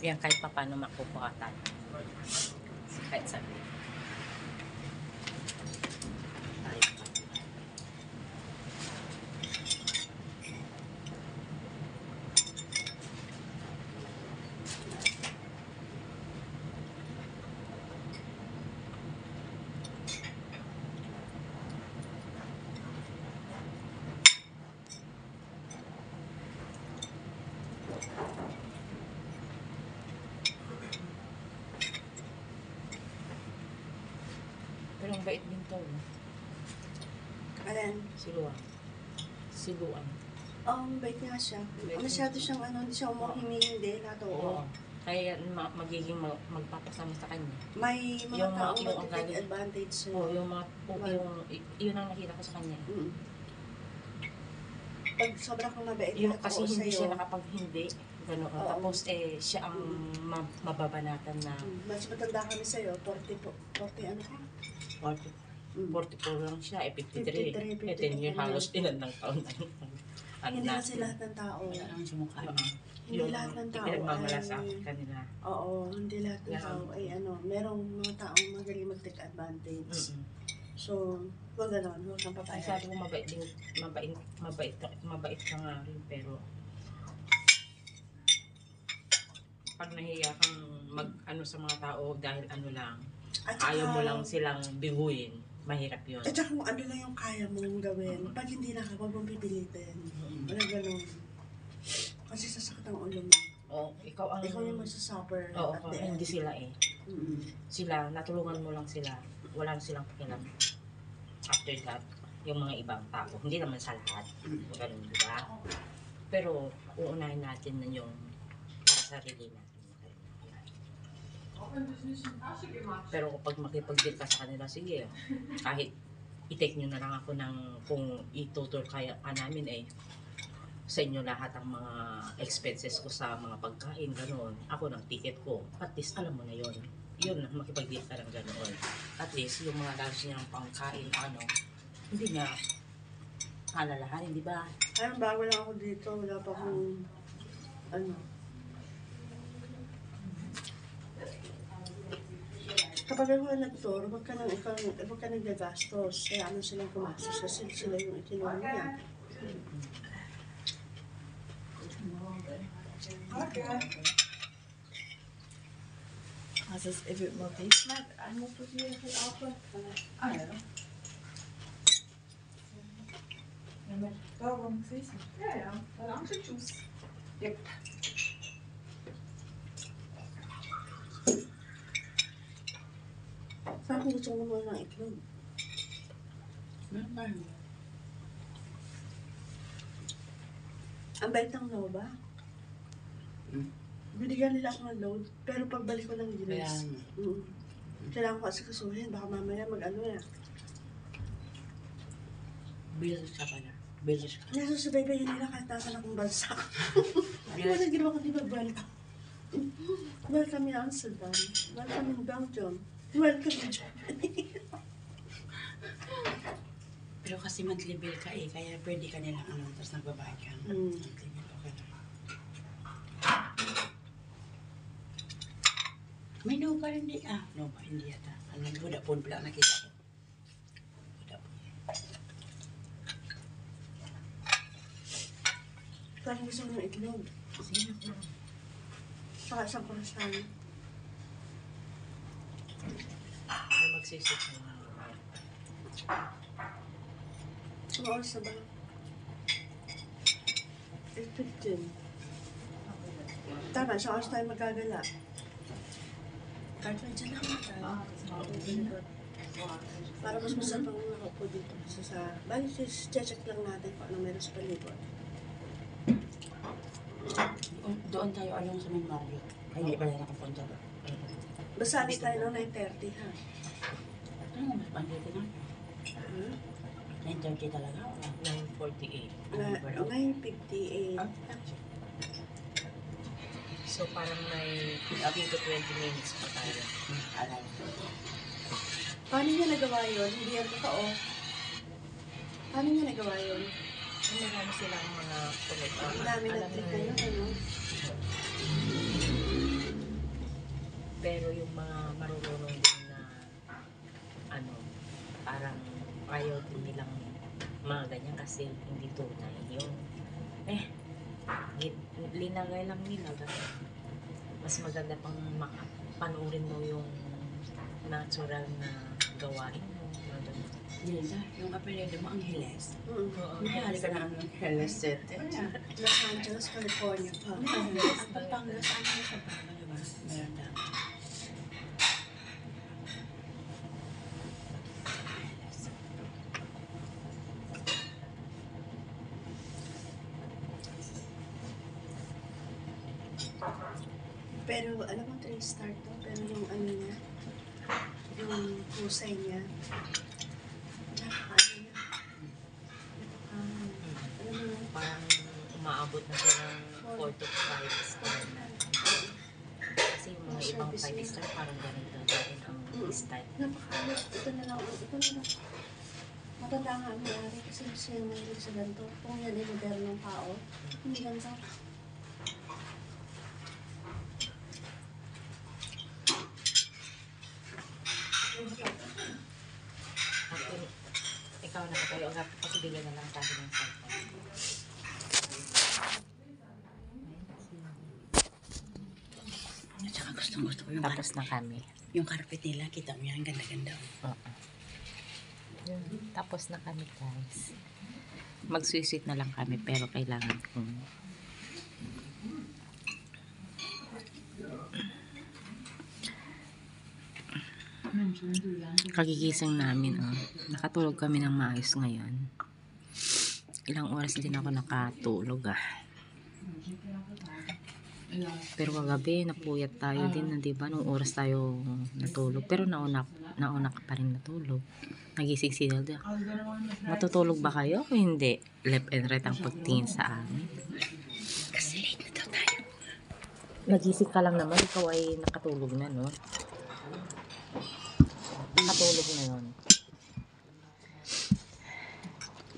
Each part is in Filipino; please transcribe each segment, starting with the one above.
Yan kahit pa paano makukuha tayo. Kahit sabi. Pero ang bait din to. Alan? Siluan. Siluan. Bait nga siya. Bait Masyado siya. siyang hindi siya umahiming lahat oo. Kaya magiging magpapasama sa kanya. May mga Yung tao yung mag-take advantage siya. yung mga, yun ang nakita ko sa kanya. Pag sobrang kang mabait Yung lahat, kasi oo, hindi sa'yo. siya nakapag-hindi. Ganoon. Oo. Tapos siya ang mababanatan na Mas matanda kami sa'yo, 40 ano ka? 44 lang siya, 53. 10 years halos ilan ng taon na yun. Hindi kasi lahat ng tao. Wala naman siya mukha. Hindi lahat ng tao pinagmamala sa ay... kanila. Oo, hindi lahat ng tao ay merong mga taong magaling mag-take advantage. So, huwag gano'n, huwag kang Ay, papayag. sabi ko mabait ka nga rin, pero pag nahiya kang mag-ano sa mga tao dahil ano lang, ayaw mo lang silang biguin, mahirap yun. At saka kung ano lang yung kaya mong gawin, pag hindi na ka, huwag mong pipilitin. Wala gano'n. Kasi sasakit ang ulo mo. Ikaw yung magsasuffer Oo, at the end. hindi sila eh. Sila, natulungan mo lang sila. Wala na silang pakialam. After that, yung mga ibang tao, hindi naman sa lahat. Ganun, di ba? Pero, uunahin natin na yung para sa sarili natin. Pero kapag makipag-deal ka sa kanila, sige, kahit i-take nyo na lang ako ng kung itutur kaya ka namin eh, sa inyo lahat ang mga expenses ko sa mga pagkain, gano'n. Ako ng ticket ko. At least, alam mo na yun. Yun, makipag-deal ka ng gano'n. At least, yung mga lunch niyang pangkain, hindi na alalahanin, di ba? Ayun, bago lang ako dito, wala pa akong, Kapag ako nag-tour, huwag ka nagagastos. Kaya ano silang kumastos kasi sila yung itinuro niya. Also es wird mal diesmal einmal probieren für Apfel. Ah ja. Warum gewesen? Ja, ja. Dann schon Schuss. Yep. Saan kung gusto mo naman ng itlog? Meron ba? Ang bait ng Nova. Binigyan nila ako ng load, pero pagbalik ko ng Gilas. Kailangan ko kasi kasuhin, baka mamaya mag-ano na. Bilis ka pala. Bilis ka. Nasusubaybayin nila kahit nasa akong bansa. Wala ginawa ko di mag-welcome. Welcome in Amsterdam. Welcome in Belgium. Welcome in Germany. Pero kasi monthly bill ka eh, kaya pwede ka nilang tapos nagbabayad ka. Monthly bill, okay na. May Nova hindi Nova hindi yata. Vodafone pala nakita ko. Vodafone. Parang gusto ko ng itlog. Sige na. Saka isang kurasan. Ay, magsisip na. Ano oras na ba? 8:15. Tama, sa oras tayo magagala. Kahit na dyan ako tayo. Para mas masarap ang nakaupo dito. Bali, check lang natin kung ano meron sa palibot. Doon tayo along sa may Marriott. Ay, hindi pala nakapunta ba? Basta alis tayo ng 9:30 ha. Ano mas bandito na? 9:30 talaga? 9:48. 9:58. So, parang may 15 to 20 minutes pa tayo. Alay. Paano niya nagawa yun? Hindi yan totoo. Paano niya nagawa yun? Marami silang mga Ang dami nag-click na yun, ano? Pero yung mga marunong din na ano, parang ayaw din nilang mga ganyan kasi hindi tunay. Yung linagay lang nila. Ganun. Mas maganda pang panoorin mo yung natural na gawain mo. Ganun. Nilda, yung apelido mo ang Hiles. Oo. Mahali ka na ang Hiles City. Los Angeles, California pa. At Pampanga, saan mo sa Pampanga, diba? Meron na. Pero alam mo, 3-star to. Pero yung ano niya, yung husay niya, napaka-ano niya. Alam mo, Parang umaabot na siya ng 4 to 5 star na. Kasi yung mga ibang 5 star parang ganito din ang style. napaka-ano. Ito na lang. Matanda nga ang may-ari kasi siya yung mahilig sa ganito. Kung yan ay modernong tao, hindi ganito. At ikaw na kayo, pakibigyan na lang tayo ng cellphone. At saka gusto ko yung Tapos na kami. yung carpet nila, kita mo yan, ganda-ganda. Oo. Yun, tapos na kami guys. Mag-swisit na lang kami pero kailangan kong kagigising namin. Nakatulog kami ng maayos ngayon. Ilang oras din ako nakatulog Pero kagabi napuyat tayo din na, 'di ba? Nung oras tayo natulog. Pero nauna ka pa rin natulog. Nagising si Zelda. Matutulog ba kayo o hindi? Left and right ang pagtingin sa amin. Kasi late na daw tayo. Nagising ka lang naman, ikaw ay nakatulog na, no? Nakatulog na yun.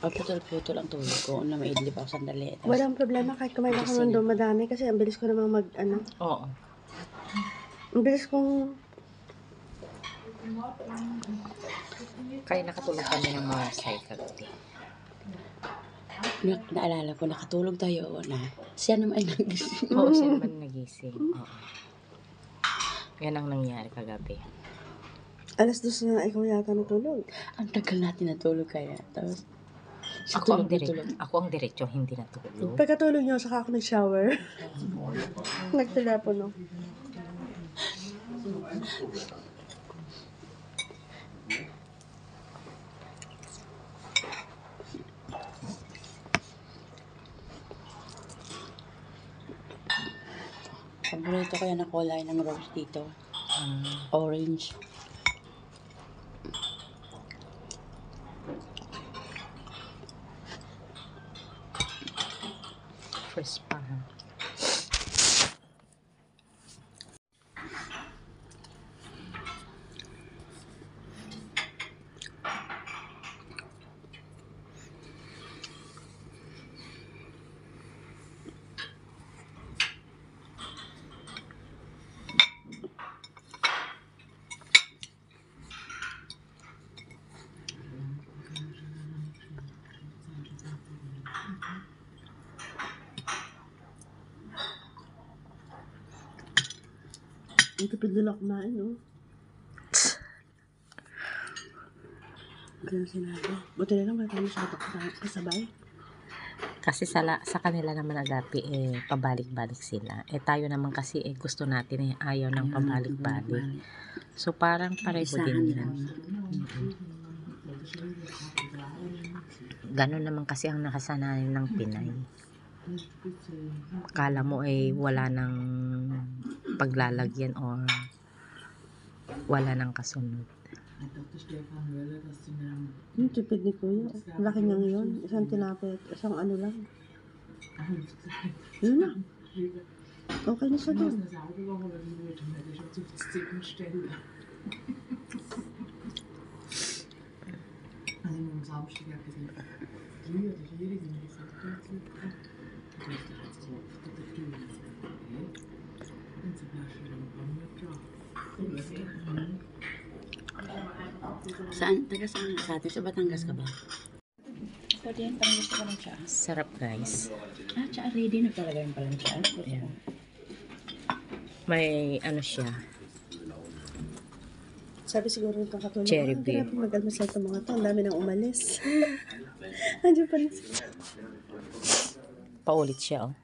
Putol-putol ang tulog ko. Na maidlip ako sandali. Tapos, Walang problema kahit kumain ako ng doon madami kasi ang bilis ko namang Oo. ang bilis kong Kaya nakatulog kami ng mga cycle. naalala ko, nakatulog tayo. Siya naman ay nagising. Oo, siya naman nagising. Oo. Yan ang nangyari kagabi. 2:00 na ikaw yata natulog. Ang tagal natin natulog kaya. Tapos, siya Ako ang tulog. diretso, hindi natulog. Pagkatulog niyo, saka ako nag-shower. Nagtelepono. Paborito ko yan ang kulay ng rose dito. Orange. Fresh pa, ha? Ang tipid nila kumain, no? Ganyan sinabi. Buti na lang may kami sa kasabay. Kasi sa kanila naman agapi, pabalik-balik sila. Tayo naman kasi, gusto natin, ayaw ng pabalik-balik. So, parang pareho din yan. Ganon naman kasi ang nakasanayan ng Pinay. Kala mo wala ng paglalagyan or wala ng kasunod. Yung tipid ni Kuya. Laki niyang yun. Isang tinapay at isang ano lang. Yun na. Okay na siya doon. Saan? Taga saan? Sa atin? Sa Batangas ka ba? Pwede yan, parang gusto ko ng tsaa. Sarap guys. Ah, tsaa ready na talaga yung palang tsaa. Ayan. May ano siya. Sabi siguro itong katulong. Cherry beer. Grabe mag-almasal itong mga to. Ang dami nang umalis. Andiyan pa rin sila. Paulit siya oh.